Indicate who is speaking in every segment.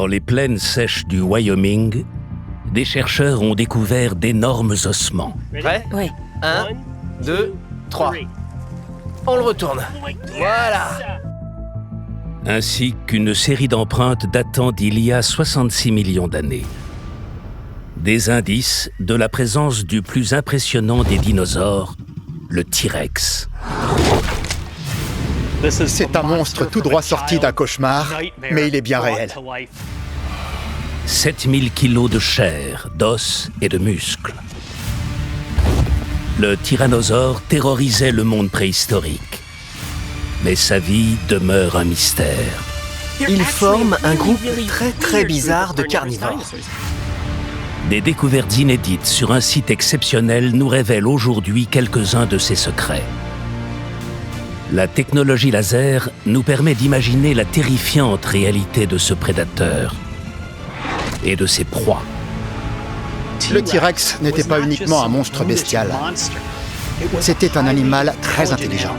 Speaker 1: Dans les plaines sèches du Wyoming, des chercheurs ont découvert d'énormes ossements.
Speaker 2: Prêt?
Speaker 3: Oui.
Speaker 2: 1, 2, 3. On le retourne. Voilà.
Speaker 1: Ainsi qu'une série d'empreintes datant d'il y a 66 millions d'années. Des indices de la présence du plus impressionnant des dinosaures, le T-Rex.
Speaker 4: C'est un monstre tout droit sorti d'un cauchemar, mais il est bien réel.
Speaker 1: 7000 kilos de chair, d'os et de muscles. Le tyrannosaure terrorisait le monde préhistorique. Mais sa vie demeure un mystère.
Speaker 2: Il forme un groupe très bizarre de carnivores.
Speaker 1: Des découvertes inédites sur un site exceptionnel nous révèlent aujourd'hui quelques-uns de ses secrets. La technologie laser nous permet d'imaginer la terrifiante réalité de ce prédateur et de ses proies.
Speaker 4: Le T-Rex n'était pas uniquement un monstre bestial. C'était un animal très intelligent.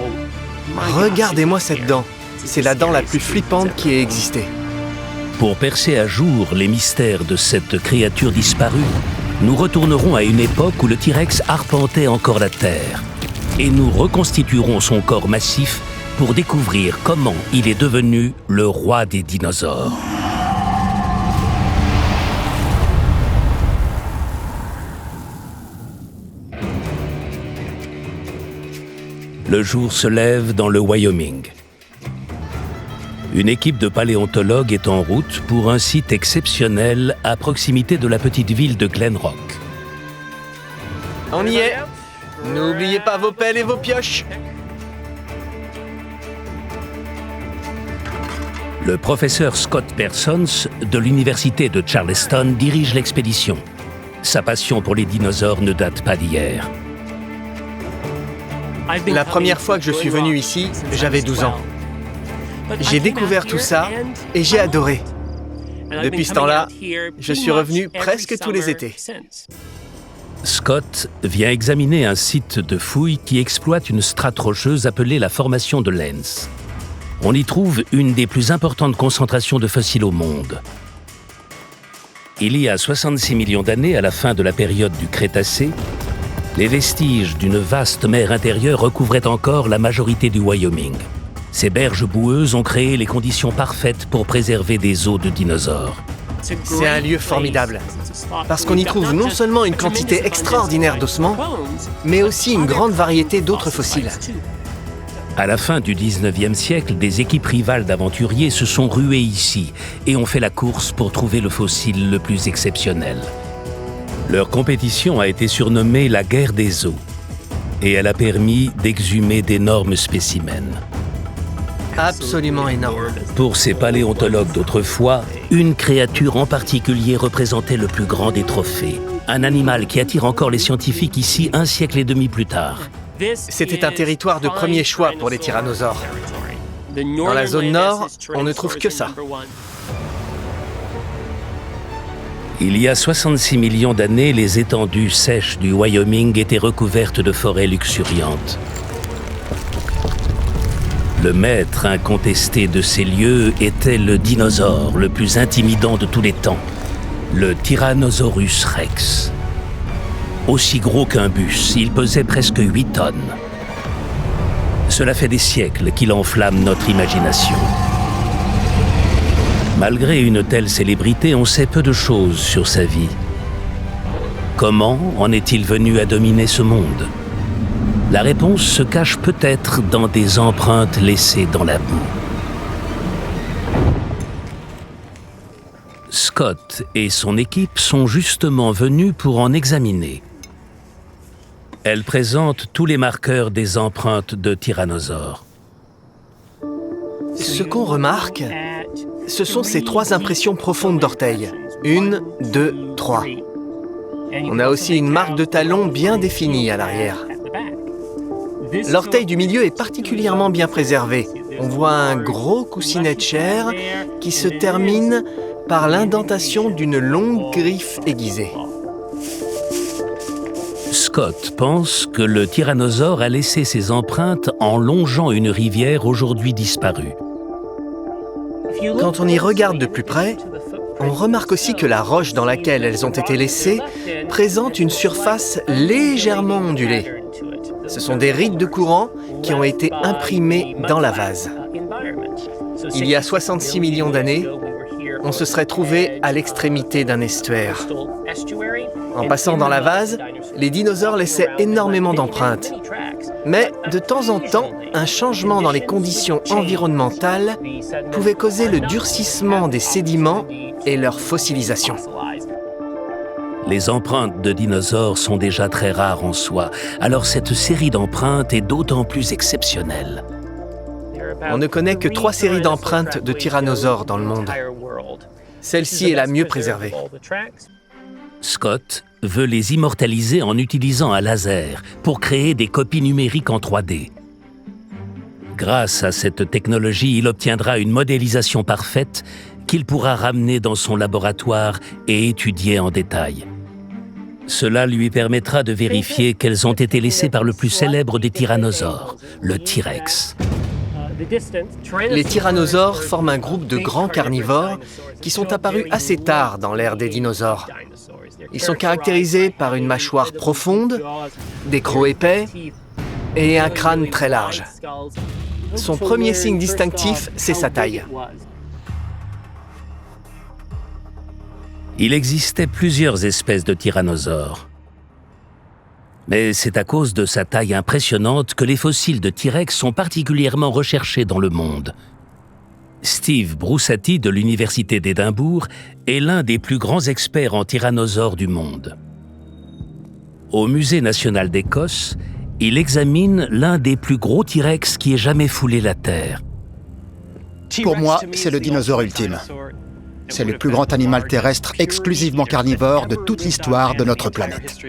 Speaker 2: Regardez-moi cette dent. C'est la dent la plus flippante qui ait existé.
Speaker 1: Pour percer à jour les mystères de cette créature disparue, nous retournerons à une époque où le T-Rex arpentait encore la Terre. Et nous reconstituerons son corps massif pour découvrir comment il est devenu le roi des dinosaures. Le jour se lève dans le Wyoming. Une équipe de paléontologues est en route pour un site exceptionnel à proximité de la petite ville de Glen Rock.
Speaker 2: On y est. N'oubliez pas vos pelles et vos pioches.
Speaker 1: Le professeur Scott Parsons de l'université de Charleston dirige l'expédition. Sa passion pour les dinosaures ne date pas d'hier.
Speaker 2: La première fois que je suis venu ici, j'avais 12 ans. J'ai découvert tout ça et j'ai adoré. Depuis ce temps-là, je suis revenu presque tous les étés.
Speaker 1: Scott vient examiner un site de fouilles qui exploite une strate rocheuse appelée la formation de Lenz. On y trouve une des plus importantes concentrations de fossiles au monde. Il y a 66 millions d'années, à la fin de la période du Crétacé, les vestiges d'une vaste mer intérieure recouvraient encore la majorité du Wyoming. Ces berges boueuses ont créé les conditions parfaites pour préserver des os de dinosaures.
Speaker 2: C'est un lieu formidable, parce qu'on y trouve non seulement une quantité extraordinaire d'ossements, mais aussi une grande variété d'autres fossiles.
Speaker 1: À la fin du 19e siècle, des équipes rivales d'aventuriers se sont ruées ici et ont fait la course pour trouver le fossile le plus exceptionnel. Leur compétition a été surnommée la guerre des os, et elle a permis d'exhumer d'énormes spécimens.
Speaker 2: Absolument énorme.
Speaker 1: Pour ces paléontologues d'autrefois, une créature en particulier représentait le plus grand des trophées. Un animal qui attire encore les scientifiques ici un siècle et demi plus tard.
Speaker 2: C'était un territoire de premier choix pour les tyrannosaures. Dans la zone nord, on ne trouve que ça.
Speaker 1: Il y a 66 millions d'années, les étendues sèches du Wyoming étaient recouvertes de forêts luxuriantes. Le maître incontesté de ces lieux était le dinosaure le plus intimidant de tous les temps, le Tyrannosaurus Rex. Aussi gros qu'un bus, il pesait presque 8 tonnes. Cela fait des siècles qu'il enflamme notre imagination. Malgré une telle célébrité, on sait peu de choses sur sa vie. Comment en est-il venu à dominer ce monde ? La réponse se cache peut-être dans des empreintes laissées dans la boue. Scott et son équipe sont justement venus pour en examiner. Elle présente tous les marqueurs des empreintes de tyrannosaures.
Speaker 2: Ce qu'on remarque, ce sont ces 3 impressions profondes d'orteils. 1, 2, 3. On a aussi une marque de talon bien définie à l'arrière. L'orteil du milieu est particulièrement bien préservé. On voit un gros coussinet de chair qui se termine par l'indentation d'une longue griffe aiguisée.
Speaker 1: Scott pense que le tyrannosaure a laissé ses empreintes en longeant une rivière aujourd'hui disparue.
Speaker 2: Quand on y regarde de plus près, On remarque aussi que la roche dans laquelle elles ont été laissées présente une surface légèrement ondulée. Ce sont des rides de courant qui ont été imprimées dans la vase. Il y a 66 millions d'années, on se serait trouvé à l'extrémité d'un estuaire. En passant dans la vase, les dinosaures laissaient énormément d'empreintes. Mais de temps en temps, un changement dans les conditions environnementales pouvait causer le durcissement des sédiments et leur fossilisation.
Speaker 1: Les empreintes de dinosaures sont déjà très rares en soi, alors cette série d'empreintes est d'autant plus exceptionnelle.
Speaker 2: On ne connaît que 3 séries d'empreintes de tyrannosaures dans le monde. Celle-ci est la mieux préservée.
Speaker 1: Scott veut les immortaliser en utilisant un laser pour créer des copies numériques en 3D. Grâce à cette technologie, il obtiendra une modélisation parfaite qu'il pourra ramener dans son laboratoire et étudier en détail. Cela lui permettra de vérifier qu'elles ont été laissées par le plus célèbre des tyrannosaures, le T-Rex.
Speaker 2: Les tyrannosaures forment un groupe de grands carnivores qui sont apparus assez tard dans l'ère des dinosaures. Ils sont caractérisés par une mâchoire profonde, des crocs épais et un crâne très large. Son premier signe distinctif, c'est sa taille.
Speaker 1: Il existait plusieurs espèces de tyrannosaures. Mais c'est à cause de sa taille impressionnante que les fossiles de T-Rex sont particulièrement recherchés dans le monde. Steve Brusatte de l'Université d'Édimbourg est l'un des plus grands experts en tyrannosaures du monde. Au Musée national d'Écosse, il examine l'un des plus gros T-Rex qui ait jamais foulé la Terre.
Speaker 4: Pour moi, c'est le dinosaure ultime. C'est le plus grand animal terrestre exclusivement carnivore de toute l'histoire de notre planète.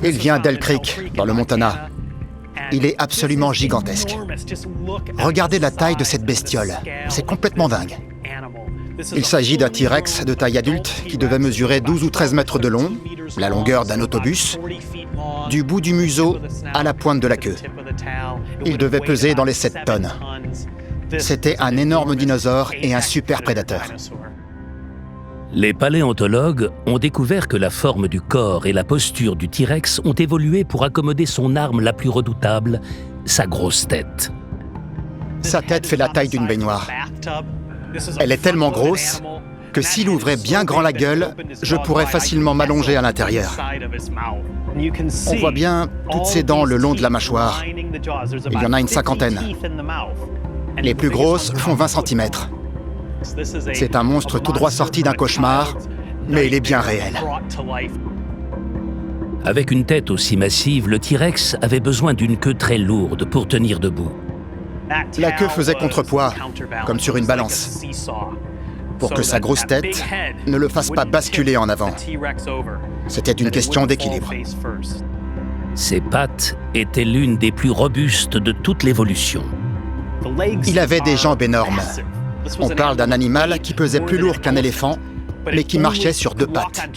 Speaker 4: Il vient d'Elk Creek, dans le Montana. Il est absolument gigantesque. Regardez la taille de cette bestiole. C'est complètement dingue. Il s'agit d'un T-Rex de taille adulte qui devait mesurer 12 ou 13 mètres de long, la longueur d'un autobus, du bout du museau à la pointe de la queue. Il devait peser dans les 7 tonnes. C'était un énorme dinosaure et un super prédateur.
Speaker 1: Les paléontologues ont découvert que la forme du corps et la posture du T-Rex ont évolué pour accommoder son arme la plus redoutable, sa grosse tête.
Speaker 4: Sa tête fait la taille d'une baignoire. Elle est tellement grosse que s'il ouvrait bien grand la gueule, je pourrais facilement m'allonger à l'intérieur. On voit bien toutes ses dents le long de la mâchoire. Il y en a une 50aine. Les plus grosses font 20 cm. C'est un monstre tout droit sorti d'un cauchemar, mais il est bien réel.
Speaker 1: Avec une tête aussi massive, le T-Rex avait besoin d'une queue très lourde pour tenir debout.
Speaker 4: La queue faisait contrepoids, comme sur une balance, pour que sa grosse tête ne le fasse pas basculer en avant. C'était une question d'équilibre.
Speaker 1: Ses pattes étaient l'une des plus robustes de toute l'évolution.
Speaker 4: Il avait des jambes énormes. On parle d'un animal qui pesait plus lourd qu'un éléphant, mais qui marchait sur 2 pattes.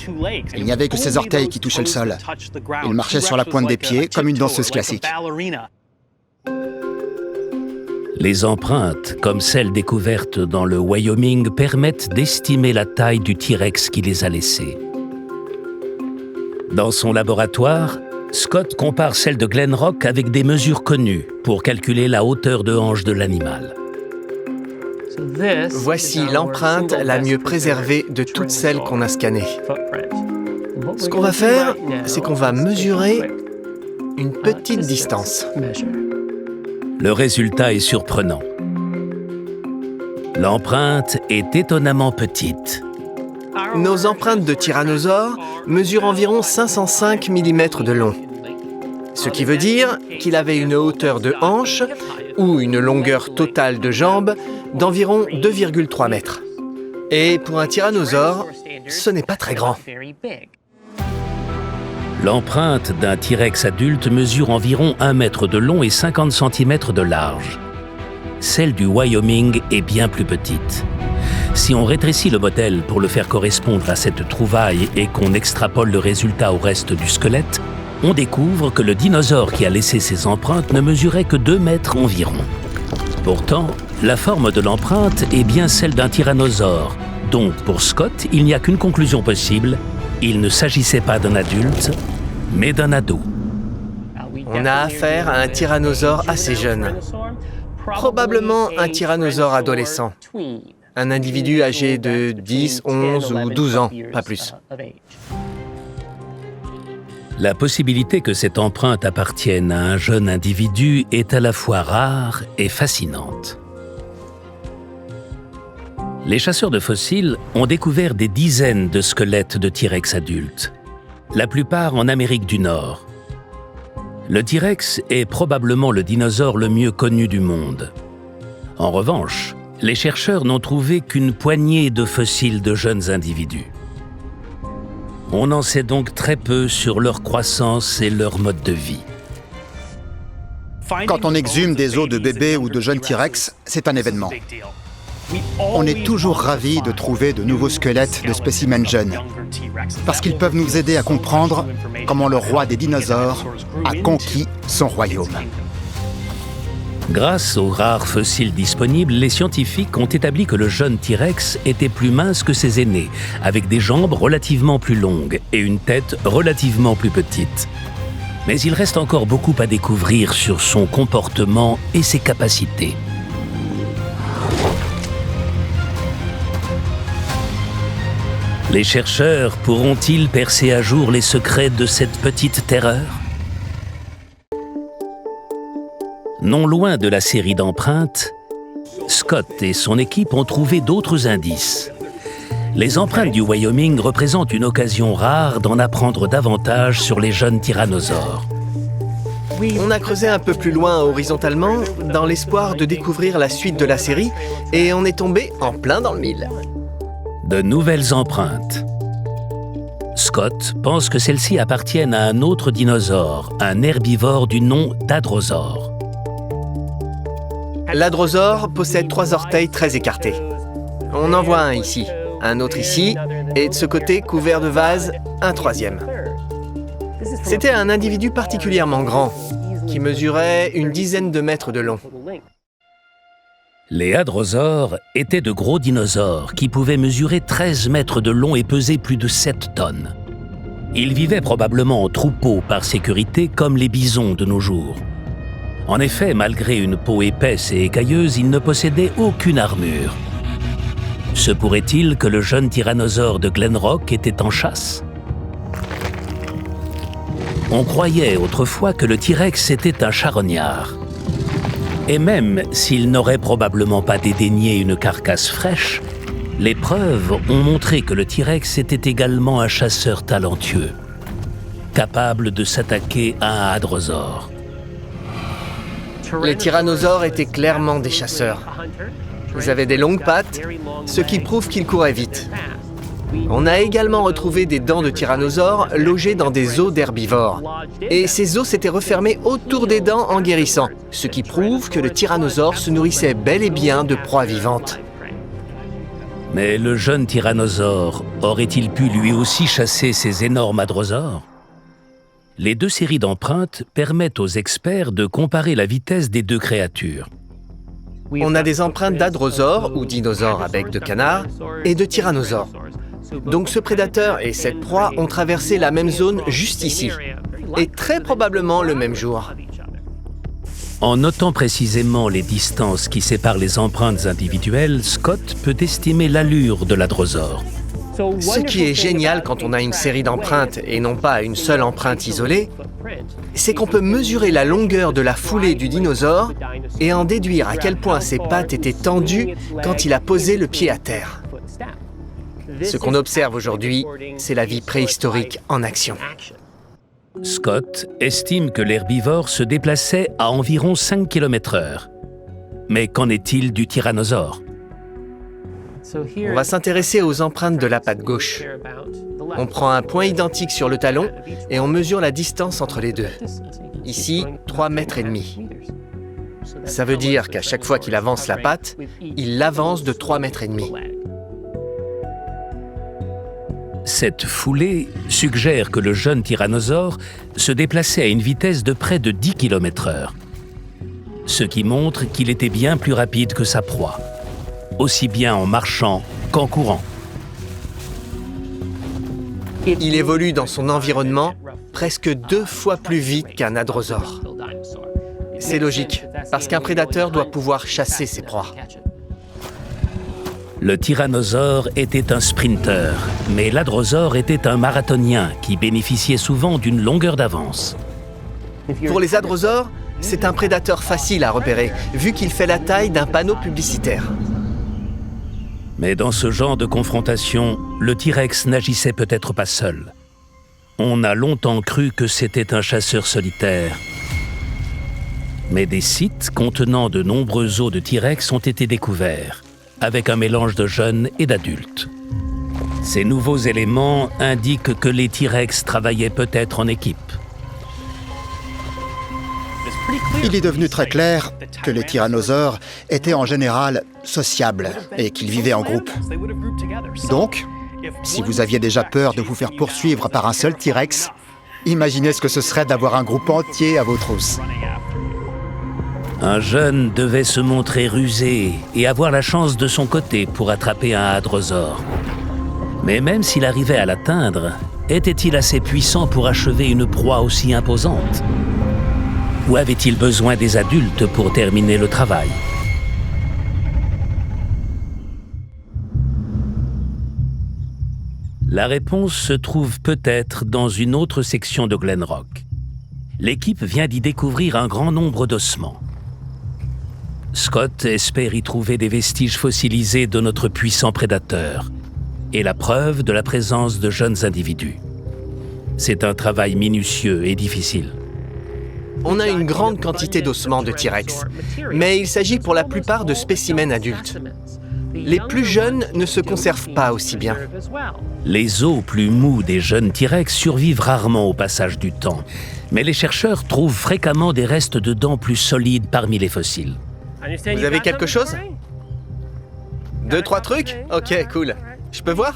Speaker 4: Il n'y avait que ses orteils qui touchaient le sol. Il marchait sur la pointe des pieds comme une danseuse classique.
Speaker 1: Les empreintes, comme celles découvertes dans le Wyoming, permettent d'estimer la taille du T-Rex qui les a laissées. Dans son laboratoire, Scott compare celle de Glen Rock avec des mesures connues pour calculer la hauteur de hanche de l'animal.
Speaker 2: Voici l'empreinte la mieux préservée de toutes celles qu'on a scannées. Ce qu'on va faire, c'est qu'on va mesurer une petite distance.
Speaker 1: Le résultat est surprenant. L'empreinte est étonnamment petite.
Speaker 2: Nos empreintes de tyrannosaures mesurent environ 505 mm de long. Ce qui veut dire qu'il avait une hauteur de hanche ou une longueur totale de jambes d'environ 2,3 mètres. Et pour un tyrannosaure, ce n'est pas très grand.
Speaker 1: L'empreinte d'un T-Rex adulte mesure environ 1 mètre de long et 50 cm de large. Celle du Wyoming est bien plus petite. Si on rétrécit le modèle pour le faire correspondre à cette trouvaille et qu'on extrapole le résultat au reste du squelette, on découvre que le dinosaure qui a laissé ses empreintes ne mesurait que 2 mètres environ. Pourtant, la forme de l'empreinte est bien celle d'un tyrannosaure. Donc, pour Scott, il n'y a qu'une conclusion possible. Il ne s'agissait pas d'un adulte, mais d'un ado.
Speaker 2: On a affaire à un tyrannosaure assez jeune. Probablement un tyrannosaure adolescent. Un individu âgé de 10, 11 ou 12 ans, pas plus.
Speaker 1: La possibilité que cette empreinte appartienne à un jeune individu est à la fois rare et fascinante. Les chasseurs de fossiles ont découvert des dizaines de squelettes de T-Rex adultes, la plupart en Amérique du Nord. Le T-Rex est probablement le dinosaure le mieux connu du monde. En revanche, les chercheurs n'ont trouvé qu'une poignée de fossiles de jeunes individus. On en sait donc très peu sur leur croissance et leur mode de vie.
Speaker 4: Quand on exhume des os de bébés ou de jeunes T-Rex, c'est un événement. On est toujours ravis de trouver de nouveaux squelettes de spécimens jeunes, parce qu'ils peuvent nous aider à comprendre comment le roi des dinosaures a conquis son royaume.
Speaker 1: Grâce aux rares fossiles disponibles, les scientifiques ont établi que le jeune T-Rex était plus mince que ses aînés, avec des jambes relativement plus longues et une tête relativement plus petite. Mais il reste encore beaucoup à découvrir sur son comportement et ses capacités. Les chercheurs pourront-ils percer à jour les secrets de cette petite terreur ? Non loin de la série d'empreintes, Scott et son équipe ont trouvé d'autres indices. Les empreintes du Wyoming représentent une occasion rare d'en apprendre davantage sur les jeunes tyrannosaures.
Speaker 2: On a creusé un peu plus loin horizontalement dans l'espoir de découvrir la suite de la série et on est tombé en plein dans le mille.
Speaker 1: De nouvelles empreintes. Scott pense que celles-ci appartiennent à un autre dinosaure, un herbivore du nom d'Hadrosaure.
Speaker 2: L'Hadrosaure possède 3 orteils très écartés. On en voit un ici, un autre ici, et de ce côté, couvert de vases, un 3e. C'était un individu particulièrement grand, qui mesurait une dizaine de mètres de long.
Speaker 1: Les hadrosaures étaient de gros dinosaures qui pouvaient mesurer 13 mètres de long et peser plus de 7 tonnes. Ils vivaient probablement en troupeau par sécurité comme les bisons de nos jours. En effet, malgré une peau épaisse et écailleuse, ils ne possédaient aucune armure. Se pourrait-il que le jeune tyrannosaure de Glen Rock était en chasse ? On croyait autrefois que le T-Rex était un charognard. Et même s'il n'aurait probablement pas dédaigné une carcasse fraîche, les preuves ont montré que le T-Rex était également un chasseur talentueux, capable de s'attaquer à un hadrosaure.
Speaker 2: Les tyrannosaures étaient clairement des chasseurs. Ils avaient des longues pattes, ce qui prouve qu'ils couraient vite. On a également retrouvé des dents de tyrannosaures logées dans des os d'herbivores. Et ces os s'étaient refermés autour des dents en guérissant, ce qui prouve que le tyrannosaure se nourrissait bel et bien de proies vivantes.
Speaker 1: Mais le jeune tyrannosaure aurait-il pu lui aussi chasser ces énormes hadrosaures ? Les 2 séries d'empreintes permettent aux experts de comparer la vitesse des 2 créatures.
Speaker 2: On a des empreintes d'hadrosaures, ou dinosaures à bec de canard, et de tyrannosaures. Donc ce prédateur et cette proie ont traversé la même zone juste ici, et très probablement le même jour.
Speaker 1: En notant précisément les distances qui séparent les empreintes individuelles, Scott peut estimer l'allure de l'hadrosaure.
Speaker 2: Ce qui est génial quand on a une série d'empreintes et non pas une seule empreinte isolée, c'est qu'on peut mesurer la longueur de la foulée du dinosaure et en déduire à quel point ses pattes étaient tendues quand il a posé le pied à terre. Ce qu'on observe aujourd'hui, c'est la vie préhistorique en action.
Speaker 1: Scott estime que l'herbivore se déplaçait à environ 5 km/h. Mais qu'en est-il du tyrannosaure ?
Speaker 2: On va s'intéresser aux empreintes de la patte gauche. On prend un point identique sur le talon et on mesure la distance entre les deux. Ici, 3,5 mètres. Ça veut dire qu'à chaque fois qu'il avance la patte, il l'avance de 3,5 mètres.
Speaker 1: Cette foulée suggère que le jeune tyrannosaure se déplaçait à une vitesse de près de 10 km/h. ce qui montre qu'il était bien plus rapide que sa proie, aussi bien en marchant qu'en courant.
Speaker 2: Il évolue dans son environnement presque 2 fois plus vite qu'un hadrosaure. C'est logique, parce qu'un prédateur doit pouvoir chasser ses proies.
Speaker 1: Le tyrannosaure était un sprinter, mais l'hadrosaure était un marathonien qui bénéficiait souvent d'une longueur d'avance.
Speaker 2: Pour les hadrosaures, c'est un prédateur facile à repérer, vu qu'il fait la taille d'un panneau publicitaire.
Speaker 1: Mais dans ce genre de confrontation, le T-Rex n'agissait peut-être pas seul. On a longtemps cru que c'était un chasseur solitaire. Mais des sites contenant de nombreux os de T-Rex ont été découverts, avec un mélange de jeunes et d'adultes. Ces nouveaux éléments indiquent que les T-Rex travaillaient peut-être en équipe.
Speaker 4: Il est devenu très clair que les tyrannosaures étaient en général sociables et qu'ils vivaient en groupe. Donc, si vous aviez déjà peur de vous faire poursuivre par un seul T-Rex, imaginez ce que ce serait d'avoir un groupe entier à vos trousses.
Speaker 1: Un jeune devait se montrer rusé et avoir la chance de son côté pour attraper un hadrosaure. Mais même s'il arrivait à l'atteindre, était-il assez puissant pour achever une proie aussi imposante ? Ou avait-il besoin des adultes pour terminer le travail ? La réponse se trouve peut-être dans une autre section de Glen Rock. L'équipe vient d'y découvrir un grand nombre d'ossements. Scott espère y trouver des vestiges fossilisés de notre puissant prédateur et la preuve de la présence de jeunes individus. C'est un travail minutieux et difficile.
Speaker 2: On a une grande quantité d'ossements de T-Rex, mais il s'agit pour la plupart de spécimens adultes. Les plus jeunes ne se conservent pas aussi bien.
Speaker 1: Les os plus mous des jeunes T-Rex survivent rarement au passage du temps, mais les chercheurs trouvent fréquemment des restes de dents plus solides parmi les fossiles.
Speaker 2: Vous avez quelque chose? 2-3 trucs? Ok, cool. Je peux voir?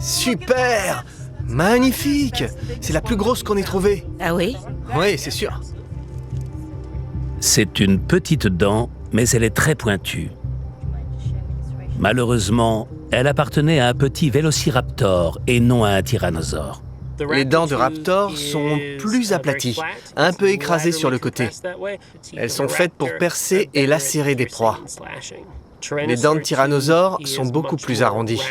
Speaker 2: Super! Magnifique! C'est la plus grosse qu'on ait trouvée.
Speaker 3: Ah oui?
Speaker 2: Oui, c'est sûr.
Speaker 1: C'est une petite dent, mais elle est très pointue. Malheureusement, elle appartenait à un petit vélociraptor et non à un tyrannosaure.
Speaker 2: Les dents de raptor sont plus aplaties, un peu écrasées sur le côté. Elles sont faites pour percer et lacérer des proies. Les dents de tyrannosaure sont beaucoup plus arrondies.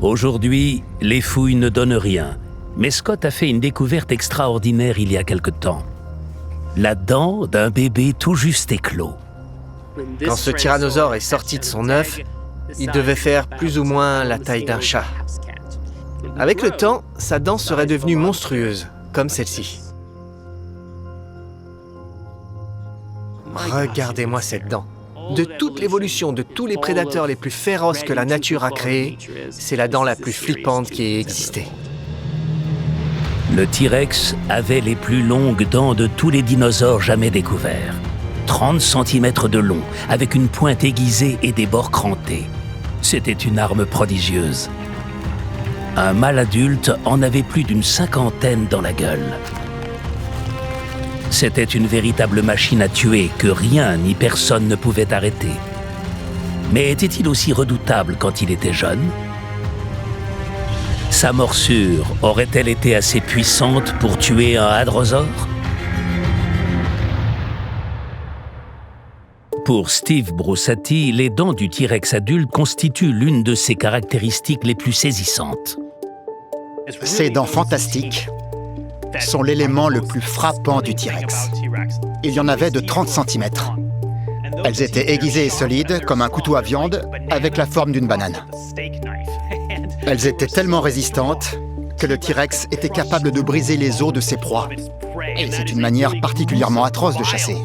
Speaker 1: Aujourd'hui, les fouilles ne donnent rien, mais Scott a fait une découverte extraordinaire il y a quelque temps. La dent d'un bébé tout juste éclos.
Speaker 2: Quand ce tyrannosaure est sorti de son œuf, il devait faire plus ou moins la taille d'un chat. Avec le temps, sa dent serait devenue monstrueuse, comme celle-ci. Regardez-moi cette dent. De toute l'évolution de tous les prédateurs les plus féroces que la nature a créés, c'est la dent la plus flippante qui ait existé.
Speaker 1: Le T-Rex avait les plus longues dents de tous les dinosaures jamais découverts. 30 cm de long, avec une pointe aiguisée et des bords crantés. C'était une arme prodigieuse. Un mâle adulte en avait plus d'une 50aine dans la gueule. C'était une véritable machine à tuer que rien ni personne ne pouvait arrêter. Mais était-il aussi redoutable quand il était jeune ? Sa morsure aurait-elle été assez puissante pour tuer un hadrosaure ? Pour Steve Brusatte, les dents du T-Rex adulte constituent l'une de ses caractéristiques les plus saisissantes.
Speaker 4: Ces dents fantastiques sont l'élément le plus frappant du T-Rex. Il y en avait de 30 cm. Elles étaient aiguisées et solides comme un couteau à viande avec la forme d'une banane. Elles étaient tellement résistantes que le T-Rex était capable de briser les os de ses proies. Et c'est une manière particulièrement atroce de chasser.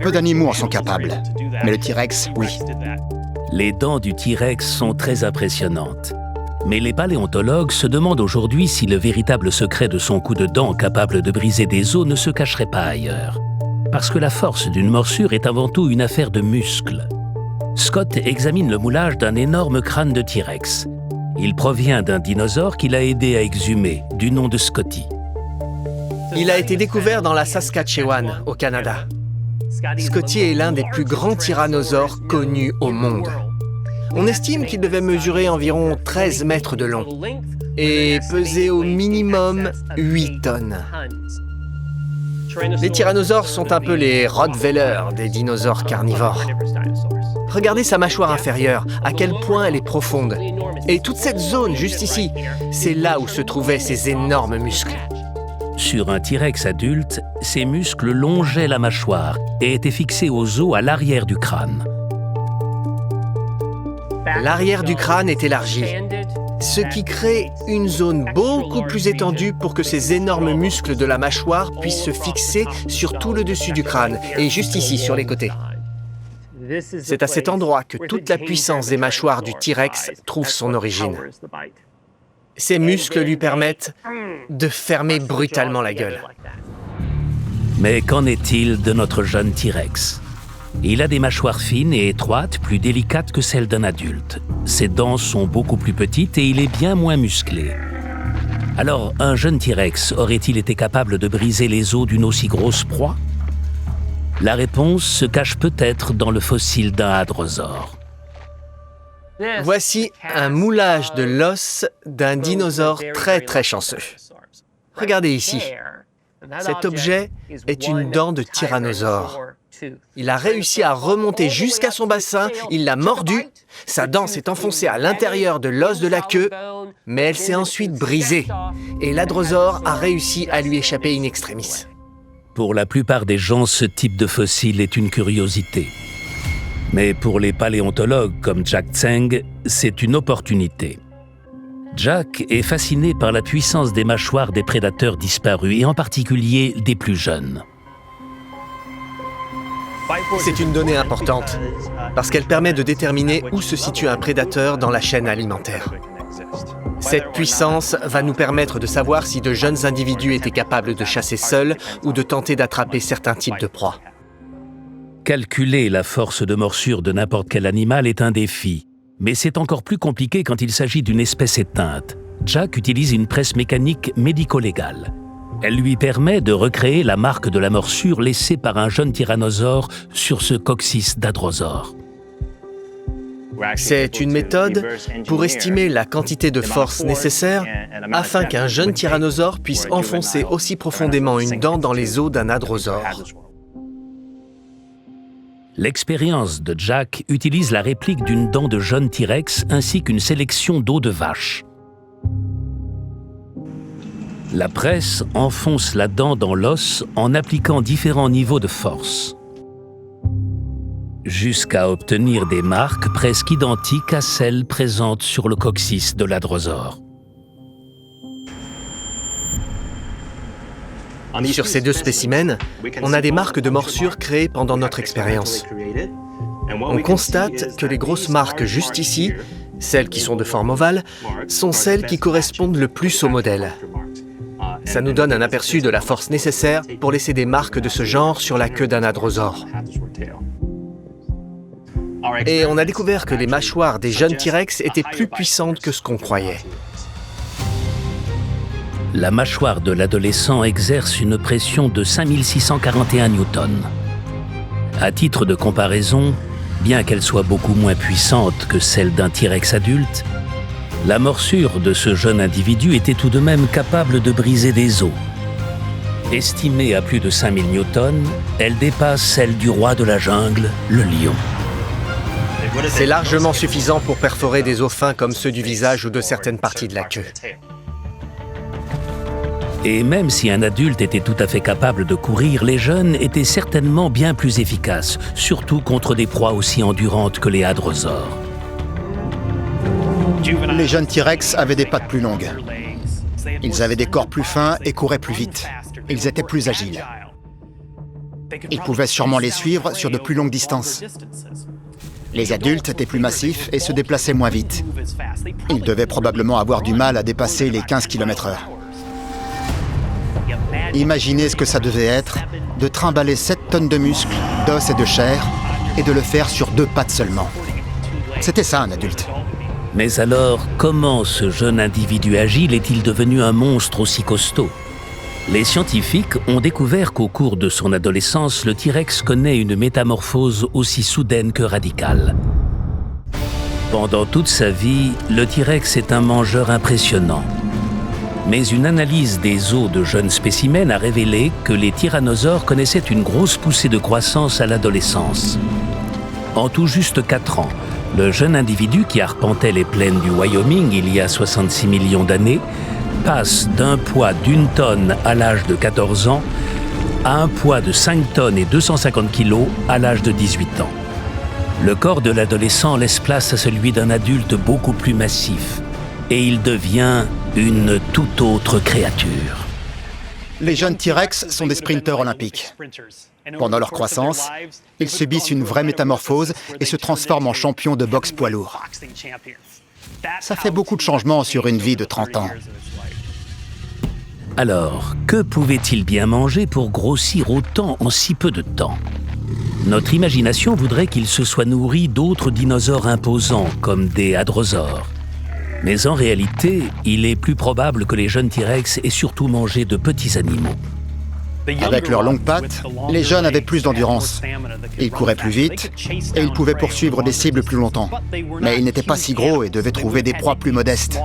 Speaker 4: Peu d'animaux en sont capables, mais le T-Rex, oui.
Speaker 1: Les dents du T-Rex sont très impressionnantes. Mais les paléontologues se demandent aujourd'hui si le véritable secret de son coup de dent capable de briser des os ne se cacherait pas ailleurs. Parce que la force d'une morsure est avant tout une affaire de muscles. Scott examine le moulage d'un énorme crâne de T-Rex. Il provient d'un dinosaure qu'il a aidé à exhumer, du nom de Scotty.
Speaker 2: Il a été découvert dans la Saskatchewan, au Canada. Scotty est l'un des plus grands tyrannosaures connus au monde. On estime qu'il devait mesurer environ 13 mètres de long et peser au minimum 8 tonnes. Les tyrannosaures sont un peu les Rottweiler des dinosaures carnivores. Regardez sa mâchoire inférieure, à quel point elle est profonde. Et toute cette zone juste ici, c'est là où se trouvaient ces énormes muscles.
Speaker 1: Sur un T-Rex adulte, ses muscles longeaient la mâchoire et étaient fixés aux os à l'arrière du crâne.
Speaker 2: L'arrière du crâne est élargi, ce qui crée une zone beaucoup plus étendue pour que ces énormes muscles de la mâchoire puissent se fixer sur tout le dessus du crâne et juste ici, sur les côtés. C'est à cet endroit que toute la puissance des mâchoires du T-Rex trouve son origine. Ces muscles lui permettent de fermer brutalement la gueule.
Speaker 1: Mais qu'en est-il de notre jeune T-Rex ? Il a des mâchoires fines et étroites, plus délicates que celles d'un adulte. Ses dents sont beaucoup plus petites et il est bien moins musclé. Alors, un jeune T-Rex aurait-il été capable de briser les os d'une aussi grosse proie ? La réponse se cache peut-être dans le fossile d'un hadrosaure.
Speaker 2: Voici un moulage de l'os d'un dinosaure très chanceux. Regardez ici. Cet objet est une dent de tyrannosaure. Il a réussi à remonter jusqu'à son bassin, il l'a mordu, sa dent s'est enfoncée à l'intérieur de l'os de la queue, mais elle s'est ensuite brisée, et l'hadrosaure a réussi à lui échapper in extremis.
Speaker 1: Pour la plupart des gens, ce type de fossile est une curiosité. Mais pour les paléontologues comme Jack Tseng, c'est une opportunité. Jack est fasciné par la puissance des mâchoires des prédateurs disparus, et en particulier des plus jeunes.
Speaker 2: C'est une donnée importante, parce qu'elle permet de déterminer où se situe un prédateur dans la chaîne alimentaire. Cette puissance va nous permettre de savoir si de jeunes individus étaient capables de chasser seuls ou de tenter d'attraper certains types de proies.
Speaker 1: Calculer la force de morsure de n'importe quel animal est un défi, mais c'est encore plus compliqué quand il s'agit d'une espèce éteinte. Jack utilise une presse mécanique médico-légale. Elle lui permet de recréer la marque de la morsure laissée par un jeune tyrannosaure sur ce coccyx d'hadrosaure.
Speaker 2: C'est une méthode pour estimer la quantité de force nécessaire afin qu'un jeune tyrannosaure puisse enfoncer aussi profondément une dent dans les os d'un hadrosaure.
Speaker 1: L'expérience de Jack utilise la réplique d'une dent de jeune T-Rex ainsi qu'une sélection d'os de vache. La presse enfonce la dent dans l'os en appliquant différents niveaux de force, jusqu'à obtenir des marques presque identiques à celles présentes sur le coccyx de l'hadrosaure.
Speaker 2: Sur ces deux spécimens, on a des marques de morsure créées pendant notre expérience. On constate que les grosses marques juste ici, celles qui sont de forme ovale, sont celles qui correspondent le plus au modèle. Ça nous donne un aperçu de la force nécessaire pour laisser des marques de ce genre sur la queue d'un hadrosaure. Et on a découvert que les mâchoires des jeunes T-Rex étaient plus puissantes que ce qu'on croyait.
Speaker 1: La mâchoire de l'adolescent exerce une pression de 5641 newtons. À titre de comparaison, bien qu'elle soit beaucoup moins puissante que celle d'un T-Rex adulte, la morsure de ce jeune individu était tout de même capable de briser des os. Estimée à plus de 5000 newtons, elle dépasse celle du roi de la jungle, le lion.
Speaker 2: C'est largement suffisant pour perforer des os fins comme ceux du visage ou de certaines parties de la queue.
Speaker 1: Et même si un adulte était tout à fait capable de courir, les jeunes étaient certainement bien plus efficaces, surtout contre des proies aussi endurantes que les hadrosaures.
Speaker 4: Les jeunes T-Rex avaient des pattes plus longues. Ils avaient des corps plus fins et couraient plus vite. Ils étaient plus agiles. Ils pouvaient sûrement les suivre sur de plus longues distances. Les adultes étaient plus massifs et se déplaçaient moins vite. Ils devaient probablement avoir du mal à dépasser les 15 km/h. Imaginez ce que ça devait être de trimballer 7 tonnes de muscles, d'os et de chair et de le faire sur 2 pattes seulement. C'était ça un adulte.
Speaker 1: Mais alors, comment ce jeune individu agile est-il devenu un monstre aussi costaud ? Les scientifiques ont découvert qu'au cours de son adolescence, le T-Rex connaît une métamorphose aussi soudaine que radicale. Pendant toute sa vie, le T-Rex est un mangeur impressionnant. Mais une analyse des os de jeunes spécimens a révélé que les tyrannosaures connaissaient une grosse poussée de croissance à l'adolescence. En tout juste 4 ans, le jeune individu qui arpentait les plaines du Wyoming il y a 66 millions d'années passe d'un poids d'1 tonne à l'âge de 14 ans à un poids de 5 tonnes et 250 kilos à l'âge de 18 ans. Le corps de l'adolescent laisse place à celui d'un adulte beaucoup plus massif et il devient une toute autre créature.
Speaker 4: Les jeunes T-Rex sont des sprinteurs olympiques. Pendant leur croissance, ils subissent une vraie métamorphose et se transforment en champions de boxe poids lourd. Ça fait beaucoup de changements sur une vie de 30 ans.
Speaker 1: Alors, que pouvaient-ils bien manger pour grossir autant en si peu de temps ? Notre imagination voudrait qu'ils se soient nourris d'autres dinosaures imposants, comme des hadrosaures. Mais en réalité, il est plus probable que les jeunes T-Rex aient surtout mangé de petits animaux.
Speaker 4: Avec leurs longues pattes, les jeunes avaient plus d'endurance. Ils couraient plus vite et ils pouvaient poursuivre des cibles plus longtemps. Mais ils n'étaient pas si gros et devaient trouver des proies plus modestes.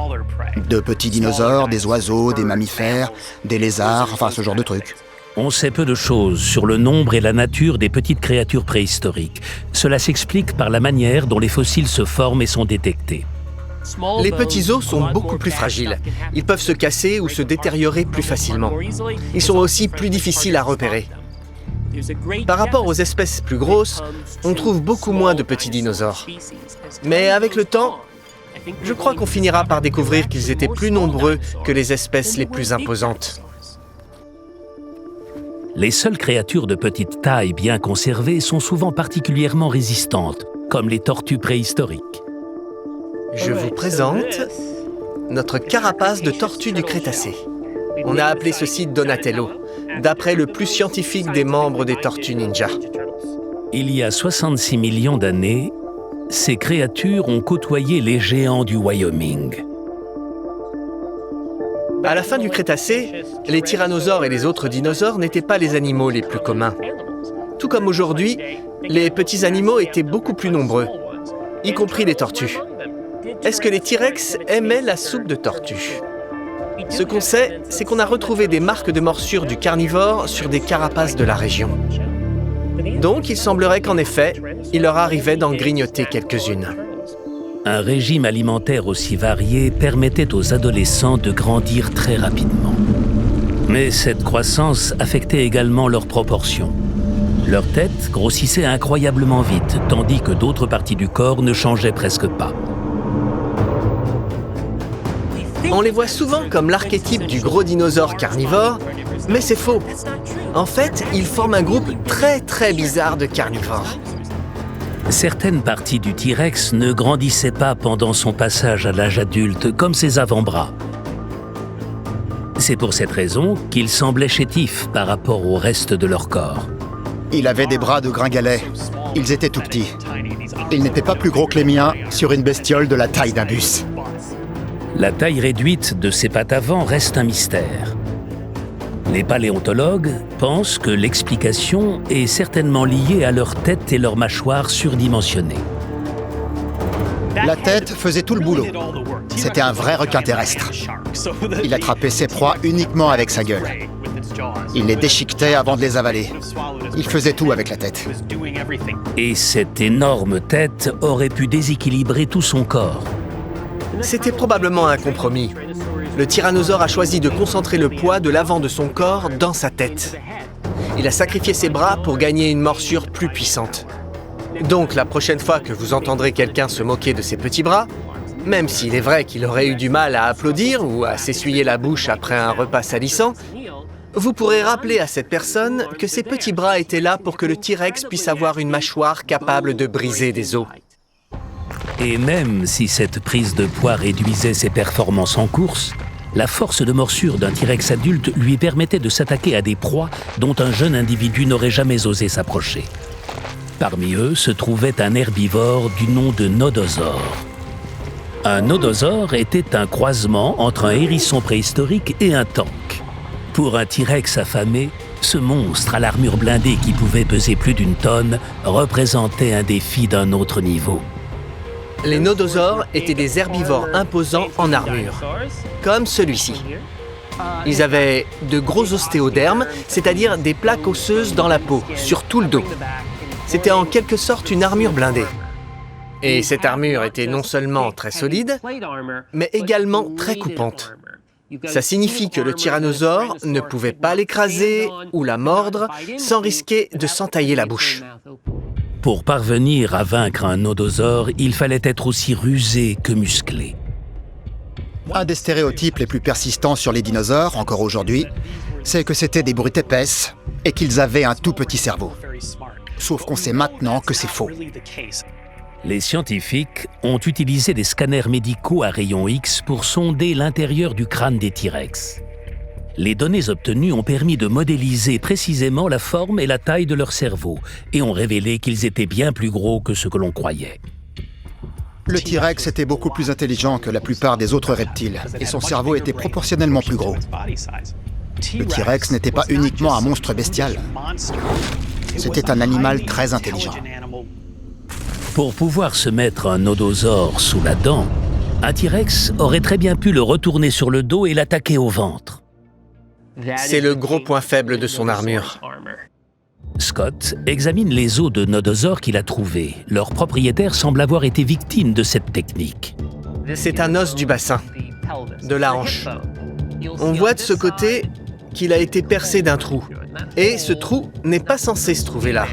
Speaker 4: De petits dinosaures, des oiseaux, des mammifères, des lézards, enfin ce genre de trucs.
Speaker 1: On sait peu de choses sur le nombre et la nature des petites créatures préhistoriques. Cela s'explique par la manière dont les fossiles se forment et sont détectés.
Speaker 2: Les petits os sont beaucoup plus fragiles. Ils peuvent se casser ou se détériorer plus facilement. Ils sont aussi plus difficiles à repérer. Par rapport aux espèces plus grosses, on trouve beaucoup moins de petits dinosaures. Mais avec le temps, je crois qu'on finira par découvrir qu'ils étaient plus nombreux que les espèces les plus imposantes.
Speaker 1: Les seules créatures de petite taille bien conservées sont souvent particulièrement résistantes, comme les tortues préhistoriques.
Speaker 2: Je vous présente notre carapace de tortue du Crétacé. On a appelé ceci Donatello, d'après le plus scientifique des membres des Tortues Ninja.
Speaker 1: Il y a 66 millions d'années, ces créatures ont côtoyé les géants du Wyoming.
Speaker 2: À la fin du Crétacé, les tyrannosaures et les autres dinosaures n'étaient pas les animaux les plus communs. Tout comme aujourd'hui, les petits animaux étaient beaucoup plus nombreux, y compris les tortues. Est-ce que les T-Rex aimaient la soupe de tortue? Ce qu'on sait, c'est qu'on a retrouvé des marques de morsure du carnivore sur des carapaces de la région. Donc, il semblerait qu'en effet, il leur arrivait d'en grignoter quelques-unes.
Speaker 1: Un régime alimentaire aussi varié permettait aux adolescents de grandir très rapidement. Mais cette croissance affectait également leurs proportions. Leur tête grossissait incroyablement vite, tandis que d'autres parties du corps ne changeaient presque pas.
Speaker 2: On les voit souvent comme l'archétype du gros dinosaure carnivore, mais c'est faux. En fait, ils forment un groupe très bizarre de carnivores.
Speaker 1: Certaines parties du T-Rex ne grandissaient pas pendant son passage à l'âge adulte, comme ses avant-bras. C'est pour cette raison qu'ils semblaient chétifs par rapport au reste de leur corps.
Speaker 4: Il avait des bras de gringalet. Ils étaient tout petits. Ils n'étaient pas plus gros que les miens sur une bestiole de la taille d'un bus.
Speaker 1: La taille réduite de ses pattes avant reste un mystère. Les paléontologues pensent que l'explication est certainement liée à leur tête et leur mâchoire surdimensionnées.
Speaker 4: La tête faisait tout le boulot. C'était un vrai requin terrestre. Il attrapait ses proies uniquement avec sa gueule. Il les déchiquetait avant de les avaler. Il faisait tout avec la tête.
Speaker 1: Et cette énorme tête aurait pu déséquilibrer tout son corps.
Speaker 2: C'était probablement un compromis. Le tyrannosaure a choisi de concentrer le poids de l'avant de son corps dans sa tête. Il a sacrifié ses bras pour gagner une morsure plus puissante. Donc, la prochaine fois que vous entendrez quelqu'un se moquer de ses petits bras, même s'il est vrai qu'il aurait eu du mal à applaudir ou à s'essuyer la bouche après un repas salissant, vous pourrez rappeler à cette personne que ses petits bras étaient là pour que le T-Rex puisse avoir une mâchoire capable de briser des os.
Speaker 1: Et même si cette prise de poids réduisait ses performances en course, la force de morsure d'un T-Rex adulte lui permettait de s'attaquer à des proies dont un jeune individu n'aurait jamais osé s'approcher. Parmi eux se trouvait un herbivore du nom de nodosaure. Un nodosaure était un croisement entre un hérisson préhistorique et un tank. Pour un T-Rex affamé, ce monstre à l'armure blindée qui pouvait peser plus d'une tonne représentait un défi d'un autre niveau.
Speaker 2: Les nodosaures étaient des herbivores imposants en armure, comme celui-ci. Ils avaient de gros ostéodermes, c'est-à-dire des plaques osseuses dans la peau, sur tout le dos. C'était en quelque sorte une armure blindée. Et cette armure était non seulement très solide, mais également très coupante. Ça signifie que le tyrannosaure ne pouvait pas l'écraser ou la mordre sans risquer de s'entailler la bouche.
Speaker 1: Pour parvenir à vaincre un nodosaure, il fallait être aussi rusé que musclé.
Speaker 4: Un des stéréotypes les plus persistants sur les dinosaures, encore aujourd'hui, c'est que c'était des brutes épaisses et qu'ils avaient un tout petit cerveau. Sauf qu'on sait maintenant que c'est faux.
Speaker 1: Les scientifiques ont utilisé des scanners médicaux à rayons X pour sonder l'intérieur du crâne des T-Rex. Les données obtenues ont permis de modéliser précisément la forme et la taille de leur cerveau et ont révélé qu'ils étaient bien plus gros que ce que l'on croyait.
Speaker 4: Le T-Rex était beaucoup plus intelligent que la plupart des autres reptiles et son cerveau était proportionnellement plus gros. Le T-Rex n'était pas uniquement un monstre bestial. C'était un animal très intelligent.
Speaker 1: Pour pouvoir se mettre un nodosaure sous la dent, un T-Rex aurait très bien pu le retourner sur le dos et l'attaquer au ventre.
Speaker 2: C'est le gros point faible de son armure.
Speaker 1: Scott examine les os de nodosaures qu'il a trouvés. Leur propriétaire semble avoir été victime de cette technique.
Speaker 2: C'est un os du bassin, de la hanche. On voit de ce côté qu'il a été percé d'un trou. Et ce trou n'est pas censé se trouver là.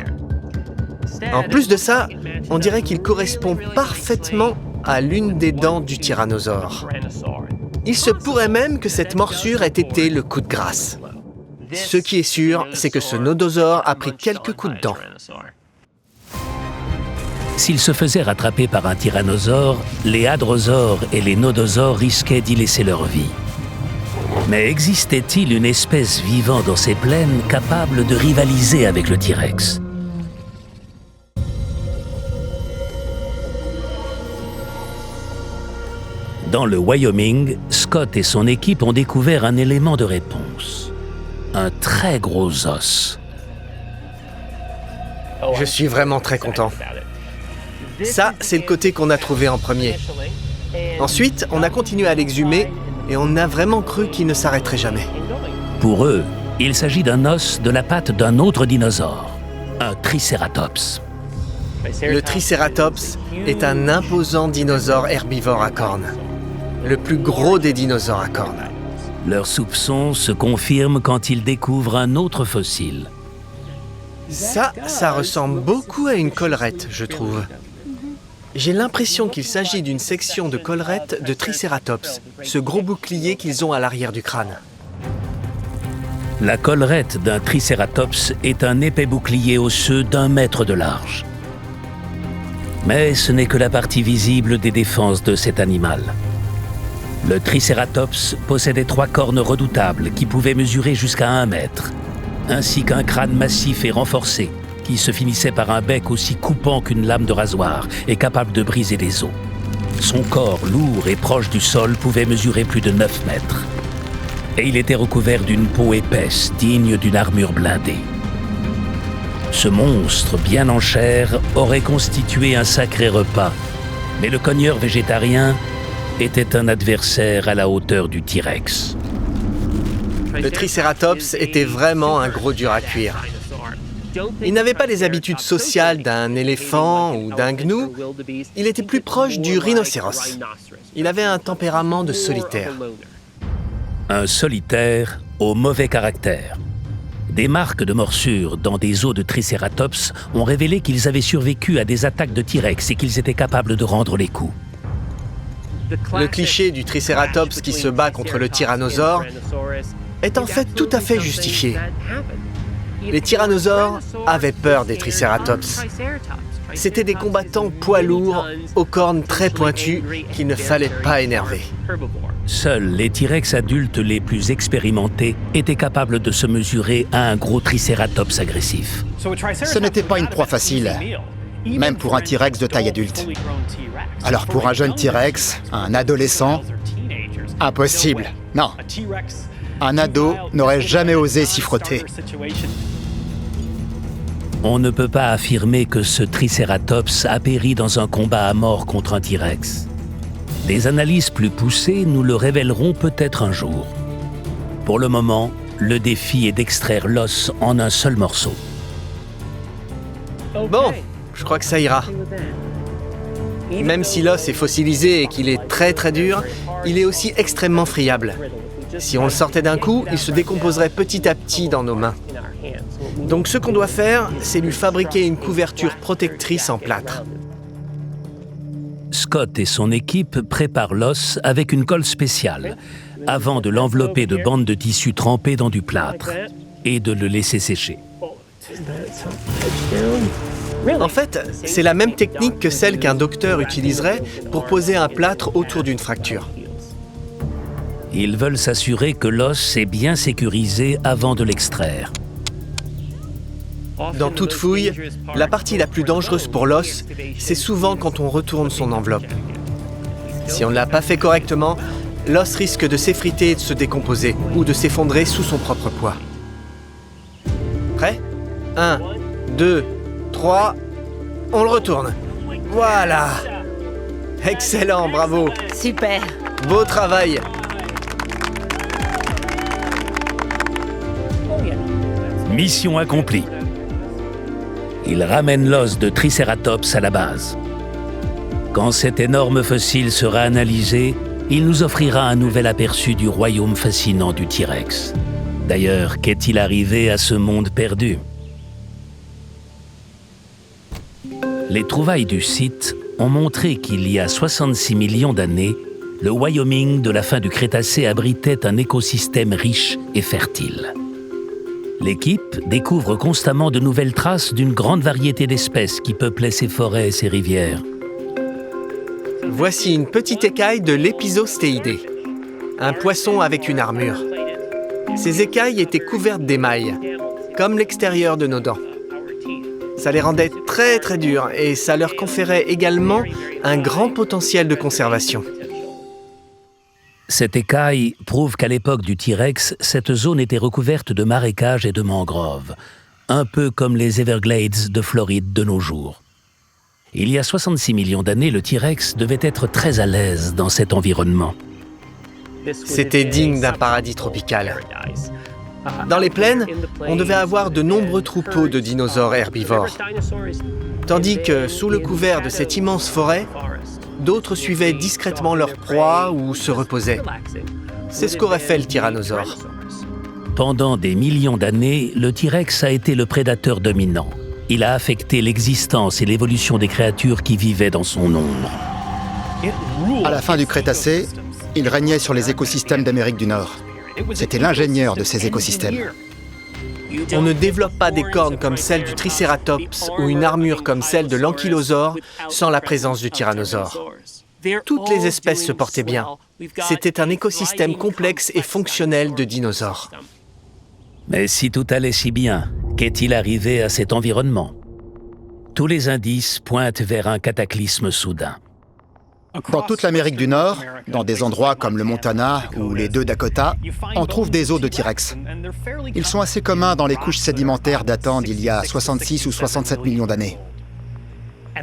Speaker 2: En plus de ça, on dirait qu'il correspond parfaitement à l'une des dents du tyrannosaure. Il se pourrait même que cette morsure ait été le coup de grâce. Ce qui est sûr, c'est que ce nodosaure a pris quelques coups de dent.
Speaker 1: S'il se faisait rattraper par un tyrannosaure, les hadrosaures et les nodosaures risquaient d'y laisser leur vie. Mais existait-il une espèce vivant dans ces plaines capable de rivaliser avec le T-Rex ? Dans le Wyoming, Scott et son équipe ont découvert un élément de réponse. Un très gros os.
Speaker 2: Je suis vraiment très content. Ça, c'est le côté qu'on a trouvé en premier. Ensuite, on a continué à l'exhumer et on a vraiment cru qu'il ne s'arrêterait jamais.
Speaker 1: Pour eux, il s'agit d'un os de la patte d'un autre dinosaure, un Triceratops.
Speaker 2: Le Triceratops est un imposant dinosaure herbivore à cornes. Le plus gros des dinosaures à cornes.
Speaker 1: Leurs soupçons se confirment quand ils découvrent un autre fossile.
Speaker 2: Ça ressemble beaucoup à une collerette, je trouve. J'ai l'impression qu'il s'agit d'une section de collerette de Triceratops, ce gros bouclier qu'ils ont à l'arrière du crâne.
Speaker 1: La collerette d'un Triceratops est un épais bouclier osseux d'1 mètre de large. Mais ce n'est que la partie visible des défenses de cet animal. Le Triceratops possédait 3 cornes redoutables qui pouvaient mesurer jusqu'à 1 mètre, ainsi qu'un crâne massif et renforcé qui se finissait par un bec aussi coupant qu'une lame de rasoir et capable de briser les os. Son corps lourd et proche du sol pouvait mesurer plus de 9 mètres. Et il était recouvert d'une peau épaisse, digne d'une armure blindée. Ce monstre, bien en chair, aurait constitué un sacré repas, mais le cogneur végétarien était un adversaire à la hauteur du T-Rex.
Speaker 2: Le Triceratops était vraiment un gros dur à cuire. Il n'avait pas les habitudes sociales d'un éléphant ou d'un gnou. Il était plus proche du rhinocéros. Il avait un tempérament de solitaire.
Speaker 1: Un solitaire au mauvais caractère. Des marques de morsures dans des os de Triceratops ont révélé qu'ils avaient survécu à des attaques de T-Rex et qu'ils étaient capables de rendre les coups.
Speaker 2: Le cliché du Triceratops qui se bat contre le tyrannosaure est en fait tout à fait justifié. Les tyrannosaures avaient peur des Triceratops. C'étaient des combattants poids lourds, aux cornes très pointues, qu'il ne fallait pas énerver.
Speaker 1: Seuls les T-Rex adultes les plus expérimentés étaient capables de se mesurer à un gros Triceratops agressif.
Speaker 4: Ce n'était pas une proie facile, même pour un T-Rex de taille adulte. Alors pour un jeune T-Rex, un adolescent, impossible. Non. Un ado n'aurait jamais osé s'y frotter.
Speaker 1: On ne peut pas affirmer que ce Triceratops a péri dans un combat à mort contre un T-Rex. Des analyses plus poussées nous le révéleront peut-être un jour. Pour le moment, le défi est d'extraire l'os en un seul morceau.
Speaker 2: Bon, je crois que ça ira. Même si l'os est fossilisé et qu'il est très très dur, il est aussi extrêmement friable. Si on le sortait d'un coup, il se décomposerait petit à petit dans nos mains. Donc ce qu'on doit faire, c'est lui fabriquer une couverture protectrice en plâtre.
Speaker 1: Scott et son équipe préparent l'os avec une colle spéciale, avant de l'envelopper de bandes de tissu trempées dans du plâtre et de le laisser sécher.
Speaker 2: En fait, c'est la même technique que celle qu'un docteur utiliserait pour poser un plâtre autour d'une fracture.
Speaker 1: Ils veulent s'assurer que l'os est bien sécurisé avant de l'extraire.
Speaker 2: Dans toute fouille, la partie la plus dangereuse pour l'os, c'est souvent quand on retourne son enveloppe. Si on ne l'a pas fait correctement, l'os risque de s'effriter et de se décomposer, ou de s'effondrer sous son propre poids. Prêt ? 1, 2, 3, on le retourne. Voilà. Excellent, bravo.
Speaker 3: Super.
Speaker 2: Beau travail.
Speaker 1: Mission accomplie. Il ramène l'os de Triceratops à la base. Quand cet énorme fossile sera analysé, il nous offrira un nouvel aperçu du royaume fascinant du T-Rex. D'ailleurs, qu'est-il arrivé à ce monde perdu ? Les trouvailles du site ont montré qu'il y a 66 millions d'années, le Wyoming de la fin du Crétacé abritait un écosystème riche et fertile. L'équipe découvre constamment de nouvelles traces d'une grande variété d'espèces qui peuplaient ces forêts et ces rivières.
Speaker 2: Voici une petite écaille de l'Episostéidé, un poisson avec une armure. Ces écailles étaient couvertes d'émail, comme l'extérieur de nos dents. Ça les rendait très très durs et ça leur conférait également un grand potentiel de conservation.
Speaker 1: Cette écaille prouve qu'à l'époque du T-Rex, cette zone était recouverte de marécages et de mangroves, un peu comme les Everglades de Floride de nos jours. Il y a 66 millions d'années, le T-Rex devait être très à l'aise dans cet environnement.
Speaker 2: C'était digne d'un paradis tropical. Dans les plaines, on devait avoir de nombreux troupeaux de dinosaures herbivores. Tandis que, sous le couvert de cette immense forêt, d'autres suivaient discrètement leur proie ou se reposaient. C'est ce qu'aurait fait le tyrannosaure.
Speaker 1: Pendant des millions d'années, le T-Rex a été le prédateur dominant. Il a affecté l'existence et l'évolution des créatures qui vivaient dans son ombre.
Speaker 4: À la fin du Crétacé, il régnait sur les écosystèmes d'Amérique du Nord. C'était l'ingénieur de ces écosystèmes.
Speaker 2: On ne développe pas des cornes comme celles du Tricératops ou une armure comme celle de l'ankylosaure sans la présence du tyrannosaure. Toutes les espèces se portaient bien. C'était un écosystème complexe et fonctionnel de dinosaures.
Speaker 1: Mais si tout allait si bien, qu'est-il arrivé à cet environnement ? Tous les indices pointent vers un cataclysme soudain.
Speaker 4: Dans toute l'Amérique du Nord, dans des endroits comme le Montana ou les deux Dakota, on trouve des os de T-Rex. Ils sont assez communs dans les couches sédimentaires datant d'il y a 66 ou 67 millions d'années.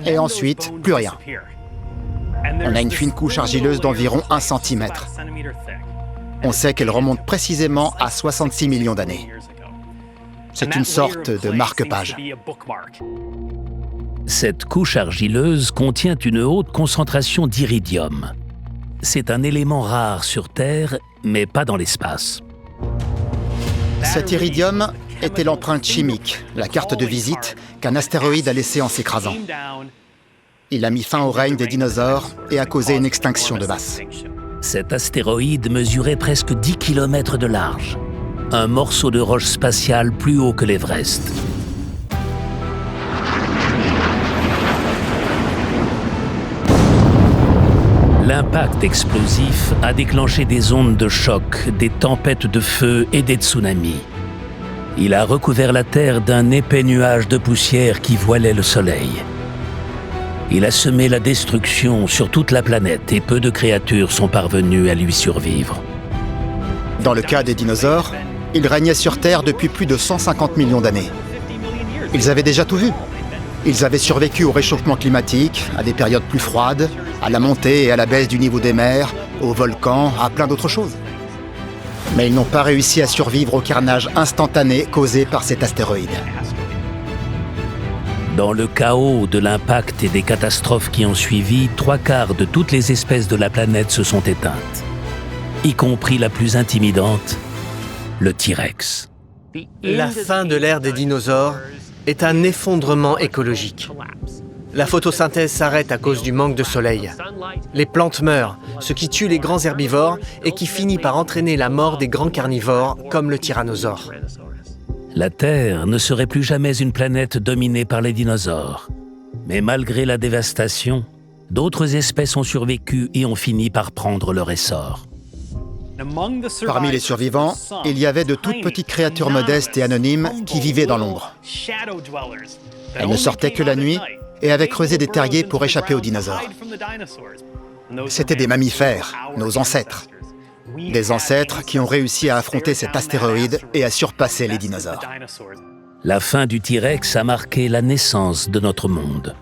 Speaker 4: Et ensuite, plus rien. On a une fine couche argileuse d'environ 1 cm. On sait qu'elle remonte précisément à 66 millions d'années. C'est une sorte de marque-page.
Speaker 1: Cette couche argileuse contient une haute concentration d'iridium. C'est un élément rare sur Terre, mais pas dans l'espace.
Speaker 4: Cet iridium était l'empreinte chimique, la carte de visite qu'un astéroïde a laissée en s'écrasant. Il a mis fin au règne des dinosaures et a causé une extinction de masse.
Speaker 1: Cet astéroïde mesurait presque 10 km de large. Un morceau de roche spatiale plus haut que l'Everest. L'impact explosif a déclenché des ondes de choc, des tempêtes de feu et des tsunamis. Il a recouvert la Terre d'un épais nuage de poussière qui voilait le soleil. Il a semé la destruction sur toute la planète et peu de créatures sont parvenues à lui survivre.
Speaker 4: Dans le cas des dinosaures, ils régnaient sur Terre depuis plus de 150 millions d'années. Ils avaient déjà tout vu. Ils avaient survécu au réchauffement climatique, à des périodes plus froides, à la montée et à la baisse du niveau des mers, aux volcans, à plein d'autres choses. Mais ils n'ont pas réussi à survivre au carnage instantané causé par cet astéroïde.
Speaker 1: Dans le chaos de l'impact et des catastrophes qui ont suivi, 3/4 de toutes les espèces de la planète se sont éteintes, y compris la plus intimidante, le T-Rex.
Speaker 2: La fin de l'ère des dinosaures est un effondrement écologique. La photosynthèse s'arrête à cause du manque de soleil. Les plantes meurent, ce qui tue les grands herbivores et qui finit par entraîner la mort des grands carnivores comme le tyrannosaure.
Speaker 1: La Terre ne serait plus jamais une planète dominée par les dinosaures. Mais malgré la dévastation, d'autres espèces ont survécu et ont fini par prendre leur essor.
Speaker 4: Parmi les survivants, il y avait de toutes petites créatures modestes et anonymes qui vivaient dans l'ombre. Elles ne sortaient que la nuit et avaient creusé des terriers pour échapper aux dinosaures. C'étaient des mammifères, nos ancêtres. Des ancêtres qui ont réussi à affronter cet astéroïde et à surpasser les dinosaures.
Speaker 1: La fin du T-Rex a marqué la naissance de notre monde.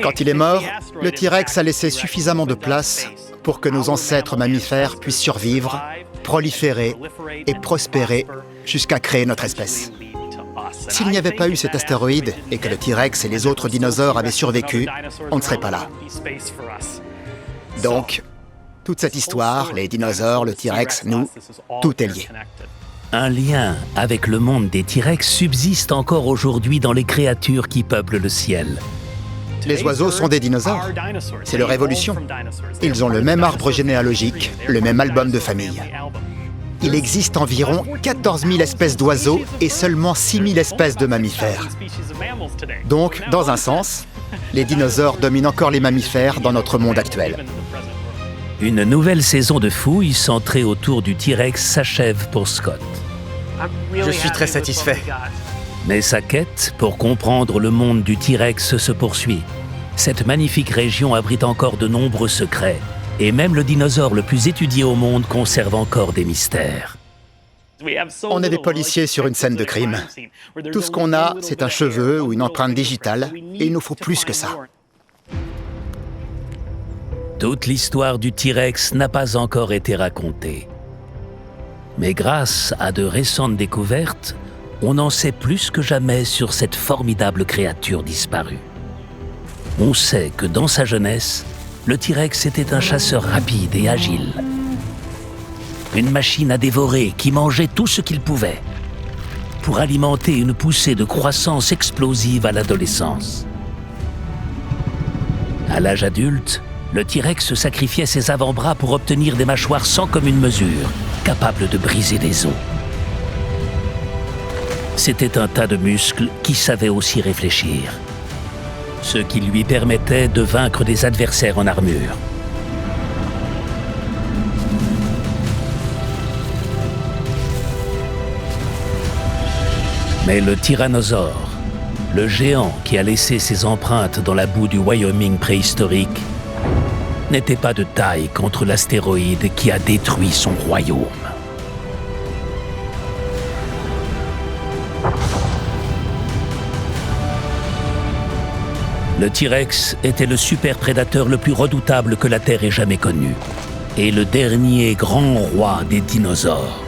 Speaker 4: Quand il est mort, le T-Rex a laissé suffisamment de place pour que nos ancêtres mammifères puissent survivre, proliférer et prospérer jusqu'à créer notre espèce. S'il n'y avait pas eu cet astéroïde et que le T-Rex et les autres dinosaures avaient survécu, on ne serait pas là. Donc, toute cette histoire, les dinosaures, le T-Rex, nous, tout est lié.
Speaker 1: Un lien avec le monde des T-Rex subsiste encore aujourd'hui dans les créatures qui peuplent le ciel.
Speaker 4: Les oiseaux sont des dinosaures. C'est leur évolution. Ils ont le même arbre généalogique, le même album de famille. Il existe environ 14 000 espèces d'oiseaux et seulement 6 000 espèces de mammifères. Donc, dans un sens, les dinosaures dominent encore les mammifères dans notre monde actuel.
Speaker 1: Une nouvelle saison de fouilles centrée autour du T-Rex s'achève pour Scott.
Speaker 2: Je suis très satisfait.
Speaker 1: Mais sa quête pour comprendre le monde du T-Rex se poursuit. Cette magnifique région abrite encore de nombreux secrets. Et même le dinosaure le plus étudié au monde conserve encore des mystères.
Speaker 4: On est des policiers sur une scène de crime. Tout ce qu'on a, c'est un cheveu ou une empreinte digitale, et il nous faut plus que ça.
Speaker 1: Toute l'histoire du T-Rex n'a pas encore été racontée. Mais grâce à de récentes découvertes, on en sait plus que jamais sur cette formidable créature disparue. On sait que dans sa jeunesse, le T-Rex était un chasseur rapide et agile. Une machine à dévorer qui mangeait tout ce qu'il pouvait pour alimenter une poussée de croissance explosive à l'adolescence. À l'âge adulte, le T-Rex sacrifiait ses avant-bras pour obtenir des mâchoires sans commune mesure, capables de briser des os. C'était un tas de muscles qui savaient aussi réfléchir, ce qui lui permettait de vaincre des adversaires en armure. Mais le tyrannosaure, le géant qui a laissé ses empreintes dans la boue du Wyoming préhistorique, n'était pas de taille contre l'astéroïde qui a détruit son royaume. Le T-Rex était le super prédateur le plus redoutable que la Terre ait jamais connu, et le dernier grand roi des dinosaures.